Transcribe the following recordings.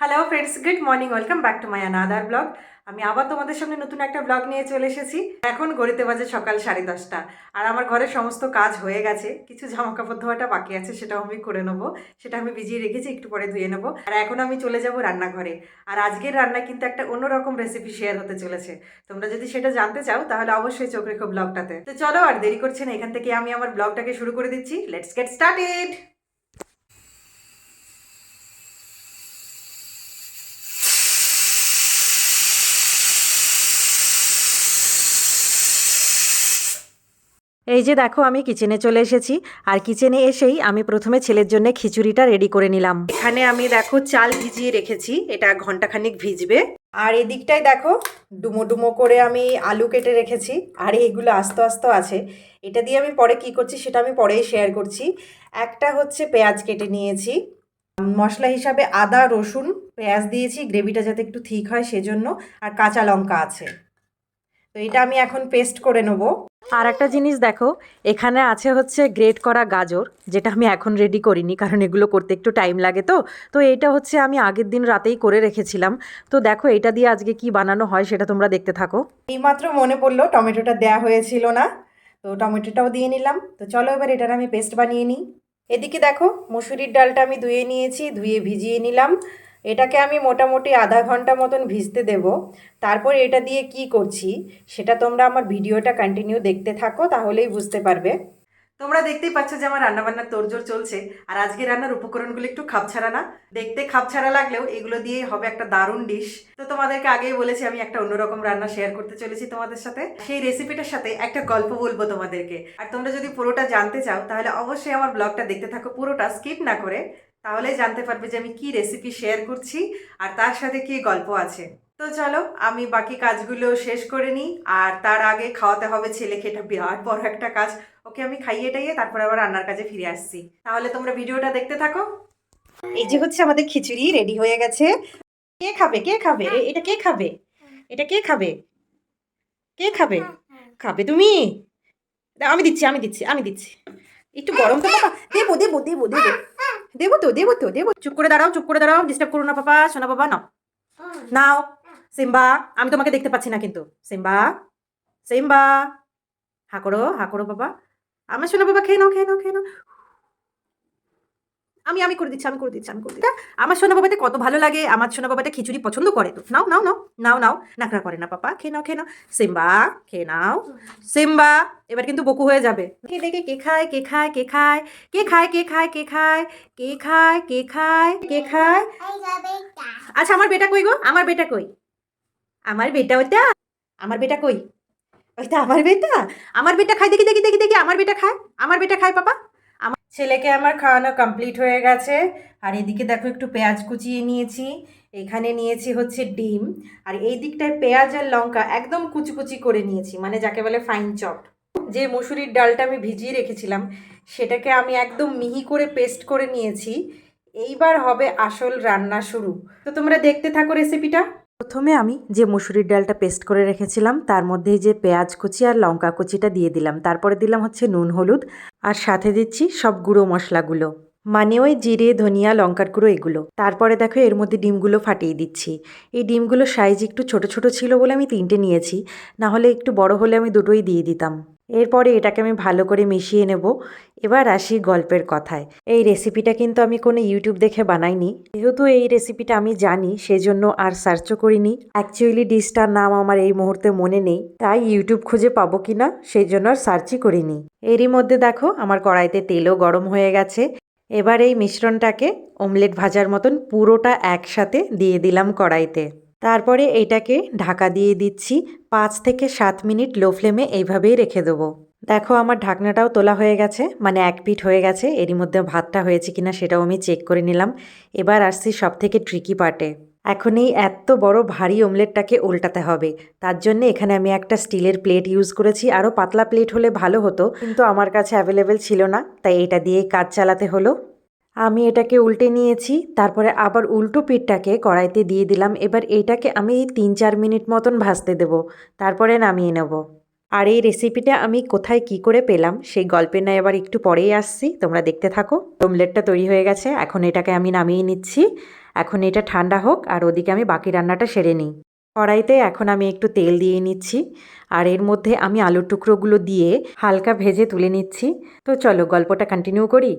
Hello friends, good morning, welcome back to my another blog. আমি আবার তোমাদের সামনে নতুন একটা ব্লগ নিয়ে চলে এসেছি। এখন ঘড়িতে বাজে সকাল 10:30, আর আমার ঘরের সমস্ত কাজ হয়ে গেছে। কিছু জামা কাপড় ধোয়াটা বাকি আছে, সেটাও আমি করে নেবো। সেটা আমি ভিজিয়ে রেখেছি, একটু পরে ধুয়ে নেবো। আর এখন আমি চলে যাব রান্নাঘরে। আর আজকের রান্না কিন্তু একটা অন্যরকম রেসিপি শেয়ার হতে চলেছে। তোমরা যদি সেটা জানতে চাও তাহলে অবশ্যই চোখ রেখো ব্লগটাতে। তো চলো, আর দেরি করছে না, এখান থেকে আমি আমার ব্লগটাকে শুরু করে দিচ্ছি। Let's get started. এই যে দেখো, আমি কিচেনে চলে এসেছি। আর কিচেনে এসেই আমি প্রথমে ছেলের জন্য খিচুড়িটা রেডি করে নিলাম। এখানে আমি দেখো চাল ভিজিয়ে রেখেছি, এটা ঘন্টাখানিক ভিজবে। আর এদিকটায় দেখো ডুমো ডুমো করে আমি আলু কেটে রেখেছি। আর এইগুলো আস্তে আস্তে আছে, এটা দিয়ে আমি পরে কি করছি সেটা আমি পরেই শেয়ার করছি। একটা হচ্ছে পেঁয়াজ কেটে নিয়েছি, মশলা হিসাবে আদা রসুন পেঁয়াজ দিয়েছি, গ্রেভিটা যাতে একটু ঠিক হয় সেজন্য। আর কাঁচা লঙ্কা আছে, তো এটা আমি এখন পেস্ট করে নেবো। আর একটা জিনিস দেখো, এখানে আছে হচ্ছে গ্রেট করা গাজর, যেটা আমি এখন রেডি করিনি কারণ এগুলো করতে একটু টাইম লাগে। তো তো এইটা হচ্ছে আমি আগের দিন রাতেই করে রেখেছিলাম। তো দেখো এটা দিয়ে আজকে কি বানানো হয় সেটা তোমরা দেখতে থাকো। এইমাত্র মনে পড়লো টমেটোটা দেয়া হয়েছিল না, তো টমেটোটাও দিয়ে নিলাম। তো চলো এবার এটার আমি পেস্ট বানিয়ে নিই। এদিকে দেখো মুসুরির ডালটা আমি ধুয়ে নিয়েছি, ধুয়ে ভিজিয়ে নিলাম। এটাকে আমি মোটামুটি আধা ঘন্টা মতন ভিজতে দেব। তারপর এটা দিয়ে কি করছি সেটা তোমরা আমার ভিডিওটা কন্টিনিউ দেখতে থাকো, তাহলেই বুঝতে পারবে। তোমরা দেখতেই পাচ্ছ যে আমার রান্নাবান্নার তোড়জোড় চলছে। আর আজকে রান্নার উপকরণগুলো একটু খাপছাড়া না, দেখতে খাপছাড়া লাগলেও এগুলো দিয়েই হবে একটা দারুণ ডিশ। তো তোমাদেরকে আগেই বলেছি আমি একটা অন্যরকম রান্না শেয়ার করতে চলেছি তোমাদের সাথে। সেই রেসিপিটার সাথে একটা গল্প বলবো তোমাদেরকে। আর তোমরা যদি পুরোটা জানতে চাও তাহলে অবশ্যই আমার ব্লগটা দেখতে থাকো, পুরোটা স্কিপ না করে। তাহলেই জানতে পারবে যে আমি কি রেসিপি শেয়ার করছি আর তার সাথে কি গল্প আছে। তো চলো আমি বাকি কাজগুলো শেষ করে নিই। আর তার আগে খাওয়াতে হবে ছেলেকে, এটা বিরাট বড় একটা কাজ। ওকে আমি খাইয়ে টাইয়ে তারপরে আবার রান্নার কাজে ফিরে আসছি। তাহলে তোমরা ভিডিওটা দেখতে থাকো। এই যে হচ্ছে আমাদের খিচুড়ি রেডি হয়ে গেছে। কে খাবে, কে খাবে, এটা কে খাবে, এটা কে খাবে, কে খাবে? খাবে তুমি? দাও, আমি দিচ্ছি, আমি দিচ্ছি, আমি দিচ্ছি। একটু গরম তো বাবা, দেবো দেবো দেবো দেবো, দেবো তো দেবো তো দেবো। চুপ করে দাঁড়াও, চুপ করে দাঁড়াও, ডিস্টার্ব করো না পাপা, শোনা বাবা, নাও নাও। সিম্বা, আমি তোমাকে দেখতে পাচ্ছি না কিন্তু। সিম্বা, সিম্বা, হা করো বাবা। আমার শোনা বাবা, খেয়ে নাও, খেয়ে নাও, খেয়ে নাও। আমি করে দিচ্ছি, আমি করে দিচ্ছি, আমি করে দিচ্ছি। আমার সোনা বাবাতে কত ভালো লাগে, আমার সোনা বাবাতে খিচুড়ি পছন্দ করে। তো নাও নাও নাও, নাও নাও, নাকড়া করে না পাপা, খেয়ে নাও, খেয়ে নাও। সিম্বা, খেয়ে নাও। সিম্বা, এবার কিন্তু বকু হয়ে যাবে। কে দেখে কে খায়, কে খায়, কে খায়, কে খায়, কে খায়, কে খায়, কে খায়, কে খায়, কে খায়। আচ্ছা আমার বেটা কই গো, আমার বেটা কই, আমার বেটা ওটা, আমার বেটা কই, ওইটা আমার বেটা। আমার বেটা খায়, দেখি দেখি দেখি দেখি, আমার বেটা খায়, আমার বেটা খায় পাপা। আমার ছেলেকে আমার খাওয়ানো কমপ্লিট হয়ে গেছে। আর এদিকে দেখো একটু পেঁয়াজ কুচিয়ে নিয়েছি, এখানে নিয়েছি হচ্ছে ডিম। আর এই দিকটায় পেঁয়াজ আর লঙ্কা একদম কুচি কুচি করে নিয়েছি, মানে যাকে বলে ফাইন চপড। যে মুসুরির ডালটা আমি ভিজিয়ে রেখেছিলাম সেটাকে আমি একদম মিহি করে পেস্ট করে নিয়েছি। এইবার হবে আসল রান্না শুরু। তো তোমরা দেখতে থাকো রেসিপিটা। প্রথমে আমি যে মুসুরির ডালটা পেস্ট করে রেখেছিলাম তার মধ্যেই যে পেঁয়াজ কুচি আর লঙ্কা কুচিটা দিয়ে দিলাম, তারপরে দিলাম হচ্ছে নুন হলুদ, আর সাথে দিচ্ছি সব গুঁড়ো মশলাগুলো, মানে ওই জিরে ধনিয়া লঙ্কার গুঁড়ো এগুলো। তারপরে দেখো এর মধ্যে ডিমগুলো ফাটিয়ে দিচ্ছি। এই ডিমগুলোর সাইজ একটু ছোট ছোট ছিল বলে আমি 3টে নিয়েছি, না হলে একটু বড় হলে আমি 2টোই দিয়ে দিতাম। এরপরে এটাকে আমি ভালো করে মিশিয়ে নেব। এবার আসি গল্পের কথায়। এই রেসিপিটা কিন্তু আমি কোনো ইউটিউব দেখে বানাইনি, যেহেতু এই রেসিপিটা আমি জানি সেজন্য আর সার্চও করিনি। অ্যাকচুয়ালি ডিশটার নাম আমার এই মুহূর্তে মনে নেই, তাই ইউটিউব খুঁজে পাবো কিনা সেই জন্য আর সার্চই করিনি। এরই মধ্যে দেখো আমার কড়াইতে তেলও গরম হয়ে গেছে। এবার এই মিশ্রণটাকে অমলেট ভাজার মতন পুরোটা একসাথে দিয়ে দিলাম কড়াইতে। তারপরে এইটাকে ঢাকা দিয়ে দিচ্ছি। 5 থেকে 7 মিনিট লো ফ্লেমে এইভাবেই রেখে দেবো। দেখো আমার ঢাকনাটাও তোলা হয়ে গেছে, মানে 1 পিঠ হয়ে গেছে। এরই মধ্যে ভাতটা হয়েছে কিনা সেটাও আমি চেক করে নিলাম। এবার আসছি সব থেকে ট্রিকি পার্টে। এখন এই এত বড় ভারী অমলেটটাকে উল্টাতে হবে, তার জন্য এখানে আমি একটা স্টিলের প্লেট ইউজ করেছি। আরও পাতলা প্লেট হলে ভালো হতো, কিন্তু আমার কাছে অ্যাভেলেবেল ছিল না, তাই এটা দিয়েই কাজ চালাতে হলো। আমি এটাকে উল্টে নিয়েছি, তারপরে আবার উল্টো পিঠটাকে কড়াইতে দিয়ে দিলাম। এবার এইটাকে আমি 3-4 মিনিট মতন ভাজতে দেব, তারপরে নামিয়ে নেব। আর এই রেসিপিটা আমি কোথায় কি করে পেলাম সেই গল্পে নয় আবার একটু পরেই আসছি, তোমরা দেখতে থাকো। অমলেটটা তৈরি হয়ে গেছে, এখন এটাকে আমি নামিয়ে নিচ্ছি। এখন এটা ঠান্ডা হোক আর ওদিকে আমি বাকি রান্নাটা সেরে নিই। কড়াইতে এখন আমি একটু তেল দিয়ে নিচ্ছি আর এর মধ্যে আমি আলুর টুকরোগুলো দিয়ে হালকা ভেজে তুলে নিচ্ছি। তো চলো গল্পটা কন্টিনিউ করি।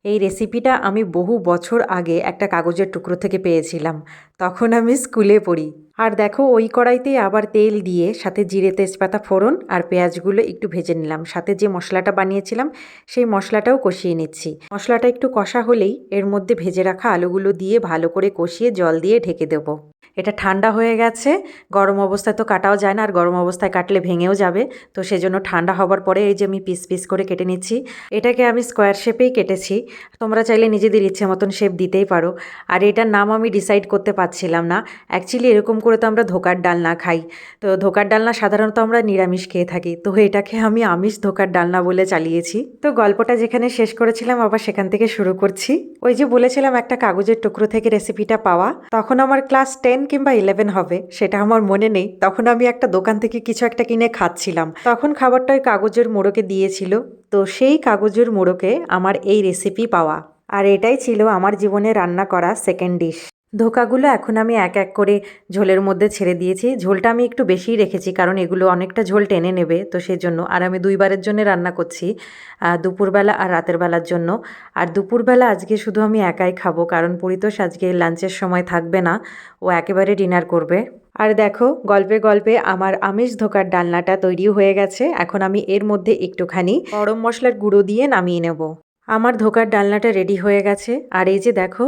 এই রেসিপিটা আমি বহু বছর আগে একটা কাগজের টুকরো থেকে পেয়েছিলাম, তখন আমি স্কুলে পড়ি। আর দেখো ওই কড়াইতেই আবার তেল দিয়ে সাথে জিরে তেজপাতা ফোড়ন আর পেঁয়াজগুলো একটু ভেজে নিলাম, সাথে যে মশলাটা বানিয়েছিলাম সেই মশলাটাও কষিয়ে নিচ্ছি। মশলাটা একটু কষা হলেই এর মধ্যে ভেজে রাখা আলুগুলো দিয়ে ভালো করে কষিয়ে জল দিয়ে ঢেকে দেবো। এটা ঠান্ডা হয়ে গেছে, গরম অবস্থায় তো কাটাও যায় না, আর গরম অবস্থায় কাটলে ভেঙেও যাবে। তো সেজন্য ঠান্ডা হবার পরে এই যে আমি পিস পিস করে কেটে নিচ্ছি। এটাকে আমি স্কোয়ার শেপেই কেটেছি, তোমরা চাইলে নিজেদের ইচ্ছে মতন শেপ দিতেই পারো। আর এটার নাম আমি ডিসাইড করতে পারছিলাম না। অ্যাকচুয়ালি এরকম করে তো আমরা ধোকার ডালনা খাই, তো ধোকার ডালনা সাধারণত আমরা নিরামিষ খেয়ে থাকি, তো এটাকে আমি আমিষ ধোকার ডালনা বলে চালিয়েছি। তো গল্পটা যেখানে শেষ করেছিলাম আবার সেখান থেকে শুরু করছি। ওই যে বলেছিলাম একটা কাগজের টুকরো থেকে রেসিপিটা পাওয়া, তখন আমার ক্লাস 10 কিংবা 11 হবে, সেটা আমার মনে নেই। তখন আমি একটা দোকান থেকে কিছু একটা কিনে খাচ্ছিলাম, তখন খাবারটা ওই কাগজের মোড়কে দিয়েছিল। তো সেই কাগজের মোড়কে আমার এই রেসিপি পাওয়া, আর এটাই ছিল আমার জীবনে রান্না করা সেকেন্ড ডিশ। ধোকাগুলো এখন আমি এক এক করে ঝোলের মধ্যে ছেড়ে দিয়েছি। ঝোলটা আমি একটু বেশিই রেখেছি কারণ এগুলো অনেকটা ঝোল টেনে নেবে, তো সেই জন্য। আর আমি দুইবারের জন্য রান্না করছি, দুপুরবেলা আর রাতের বেলার জন্য। আর দুপুরবেলা আজকে শুধু আমি একাই খাবো, কারণ পরিতোষ আজকে লাঞ্চের সময় থাকবে না, ও একেবারে ডিনার করবে। আর দেখো গল্পে গল্পে আমার আমিষ ধোকার ডালনাটা তৈরিও হয়ে গেছে। এখন আমি এর মধ্যে একটুখানি গরম মশলার গুঁড়ো দিয়ে নামিয়ে নেব। আমার ধোকার ডালনাটা রেডি হয়ে গেছে। আর এই যে দেখো,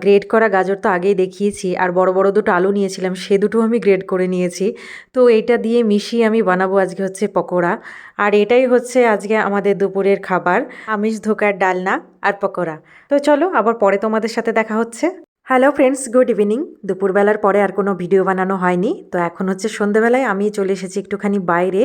গ্রেড করা গাজর তো আগেই দেখিয়েছি, আর বড় বড় দুটো আলু নিয়েছিলাম, সে দুটো আমি গ্রেড করে নিয়েছি। তো এইটা দিয়ে মিশিয়ে আমি বানাবো আজকে হচ্ছে পকোড়া। আর এটাই হচ্ছে আজকে আমাদের দুপুরের খাবার, আমিষ ধোকার ডালনা আর পকোড়া। তো চলো আবার পরে তোমাদের সাথে দেখা হচ্ছে। Hello friends, good evening. দুপুরবেলার পরে আর কোনো ভিডিও বানানো হয়নি, তো এখন হচ্ছে সন্ধ্যেবেলায় আমি চলে এসেছি একটুখানি বাইরে।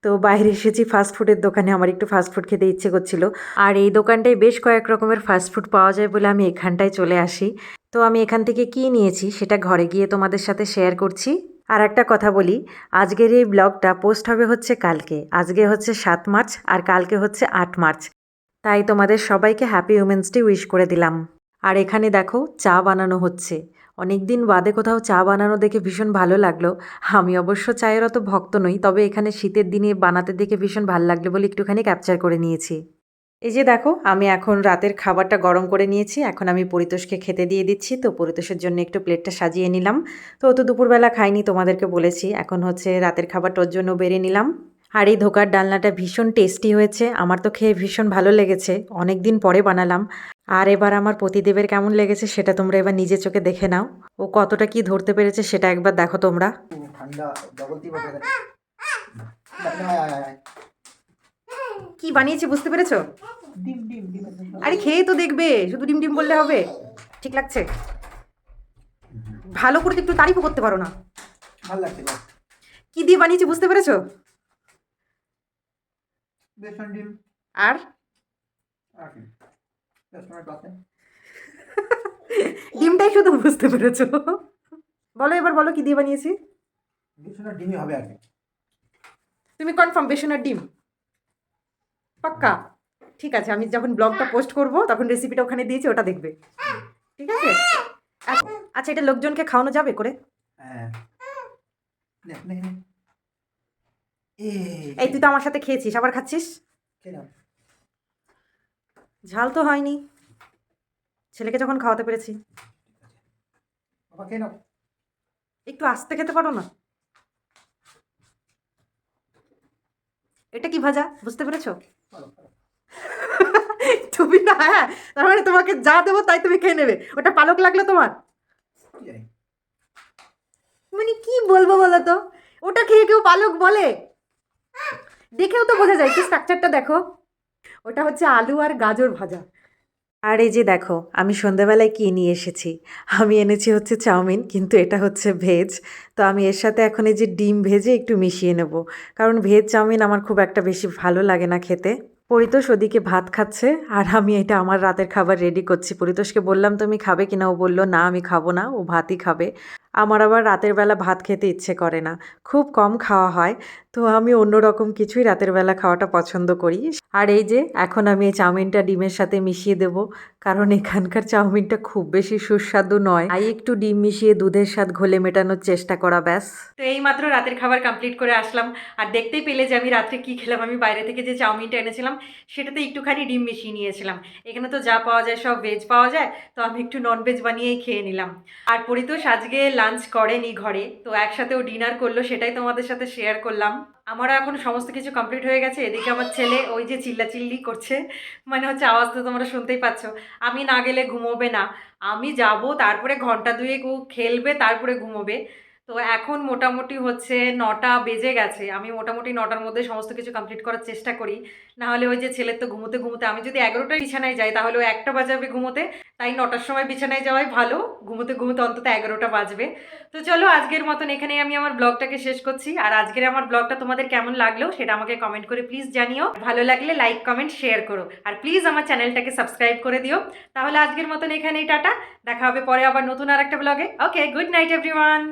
তো বাইরে এসেছি ফাস্টফুডের দোকানে, আমার একটু ফাস্টফুড খেতে ইচ্ছে করছিল। আর এই দোকানটায় বেশ কয়েক রকমের ফাস্টফুড পাওয়া যায় বলে আমি এখানটায় চলে আসি। তো আমি এখান থেকে কী নিয়েছি সেটা ঘরে গিয়ে তোমাদের সাথে শেয়ার করছি। আর একটা কথা বলি, আজকের এই ব্লগটা পোস্ট হবে হচ্ছে কালকে। আজকে হচ্ছে 7 মার্চ আর কালকে হচ্ছে 8 মার্চ, তাই তোমাদের সবাইকে হ্যাপি উমেন্স ডে উইশ করে দিলাম। আর এখানে দেখো চা বানানো হচ্ছে, অনেক দিন বাদে কোথাও চা বানানো দেখে ভীষণ ভালো লাগলো। আমি অবশ্য চায়ের অত ভক্ত নই, তবে এখানে শীতের দিনে বানাতে দেখে ভীষণ ভালো লাগলো বলে একটুখানি ক্যাপচার করে নিয়েছি। এই যে দেখো, আমি এখন রাতের খাবারটা গরম করে নিয়েছি, এখন আমি পরিতোষকে খেতে দিয়ে দিচ্ছি। তো পরিতোষের জন্য একটু প্লেটটা সাজিয়ে নিলাম। তো ও তো দুপুরবেলা খাইনি, তোমাদেরকে বলেছি, এখন হচ্ছে রাতের খাবারটা ওর জন্য বেড়ে নিলাম। আর এই ধোকার ডালনাটা ভীষণ টেস্টি হয়েছে, আমার তো খেয়ে ভীষণ ভালো লেগেছে, অনেক দিন পরে বানালাম। আর এবার আমার পতিদেবের কেমন লেগেছে সেটা তোমরা এবার নিজে চোখে দেখে নাও, ও কতটা কি ধরতে পেরেছে সেটা একবার দেখো তোমরা। কি বানিয়েছি বুঝতে পেরেছো? ডিম ডিম ডিম আরে খেয়ে তো দেখবে, শুধু ডিম ডিম বললে হবে? ঠিক লাগছে? ভালো করে তো একটু তারিফও করতে পারো না? ভালো লাগছে। কি দিয়ে বানিয়েছি বুঝতে পেরেছো? বেসন ডিম আর আর কি বেসনের পাতে ডিমটাই শুধু বুঝতে পেরেছো? বলো এবার, বলো কি দিয়ে বানিয়েছি? বেসনের ডিমই হবে আর কি। তুমি কনফার্ম বেসনের ডিম? পাক্কা? ঠিক আছে, আমি যখন ব্লগটা পোস্ট করব তখন রেসিপিটা ওখানে দিয়েছি, ওটা দেখবে, ঠিক আছে? আচ্ছা, এটা লোকজনকে খাওয়ানো যাবে করে? হ্যাঁ নে নে নে এই তুই তো আমার সাথে খেয়েছিস, আবার খাচ্ছিস? খেলাম। ঝাল তো হয়নি, ছেলেকে যখন খাওয়াতে পেরেছি। বাবা খেয়ে নাও। একটু আস্তে খেতে পারো না? এটা কি ভাজা বুঝতে পেরেছো? ভালো ভালো। তুমি না, হ্যাঁ, তার মানে তোমাকে যা দেবো তাই তুমি খেয়ে নেবে, ওটা পালক লাগলো তোমার? কি জানি মানে কি বলবো বলো তো, ওটা খেয়ে কেউ পালক বলে? দেখেও তো বোঝা যায়, কি স্ট্রাকচারটা দেখো, ওটা হচ্ছে আলু আর গাজর ভাজা। আর এই যে দেখো, আমি সন্ধ্যাবেলায় কী নিয়ে এসেছি, আমি এনেছি হচ্ছে চাউমিন, কিন্তু এটা হচ্ছে ভেজ। তো আমি এর সাথে এখন এই যে ডিম ভেজে একটু মিশিয়ে নেব, কারণ ভেজ চাউমিন আমার খুব একটা বেশি ভালো লাগে না খেতে। পরিতোষ ওদিকে ভাত খাচ্ছে আর আমি এটা আমার রাতের খাবার রেডি করছি। পরিতোষকে বললাম তুমি খাবে কিনা, ও বললো না আমি খাবো না, ও ভাতই খাবে। আমার আবার রাতের বেলা ভাত খেতে ইচ্ছে করে না, খুব কম খাওয়া হয়। তো আমি অন্যরকম কিছুই রাতের বেলা খাওয়াটা পছন্দ করি। আর এই যে এখন আমি এই চাউমিনটা ডিমের সাথে মিশিয়ে দেব, কারণ এখানকার চাউমিনটা খুব বেশি সুস্বাদু নয়। তাই একটু ডিম মিশিয়ে দুধের স্বাদ ঘোলে মেটানোর চেষ্টা করা, ব্যাস। তো এই মাত্র রাতের খাবার কমপ্লিট করে আসলাম, আর দেখতেই পেলে যে আমি রাত্রে কি খেলাম। আমি বাইরে থেকে যে চাউমিনটা এনেছিলাম সেটাতে একটুখানি ডিম মিশিয়ে নিয়েছিলাম। এখানে তো যা পাওয়া যায় সব ভেজ পাওয়া যায়, তো আমি একটু নন ভেজ বানিয়েই খেয়ে নিলাম। আর পরিতোষ আজকে লাঞ্চ করেনি ঘরে, তো একসাথেও ডিনার করলো, সেটাই তোমাদের সাথে শেয়ার করলাম। আমারও এখন সমস্ত কিছু কমপ্লিট হয়ে গেছে। এদিকে আমার ছেলে ওই যে চিল্লাচিল্লি করছে, মানে হচ্ছে আওয়াজ তো তোমরা শুনতেই পাচ্ছ। আমি না গেলে ঘুমোবে না, আমি যাব তারপরে ঘন্টা দুয়েক ও খেলবে তারপরে ঘুমোবে। তো এখন মোটামুটি হচ্ছে 9টা বেজে গেছে। আমি মোটামুটি 9টার মধ্যে সমস্ত কিছু কমপ্লিট করার চেষ্টা করি, না হলে ওই যে ছেলের তো ঘুমোতে ঘুমোতে, আমি যদি 11টায় বিছানায় যাই তাহলে ও 1টা বাজাবে ঘুমোতে। তাই 9টার সময় বিছানায় যাওয়াই ভালো, ঘুমোতে ঘুমোতে অন্তত 11টা বাজবে। তো চলো আজকের মতন এখানেই আমি আমার ব্লগটাকে শেষ করছি। আর আজকের আমার ব্লগটা তোমাদের কেমন লাগলো সেটা আমাকে কমেন্ট করে প্লিজ জানিও। ভালো লাগলে লাইক কমেন্ট শেয়ার করো, আর প্লিজ আমার চ্যানেলটাকে সাবস্ক্রাইব করে দিও। তাহলে আজকের মতন এখানেই টাটা, দেখা হবে পরে আবার নতুন আর একটা ব্লগে। ওকে, গুড নাইট এভরিওয়ান।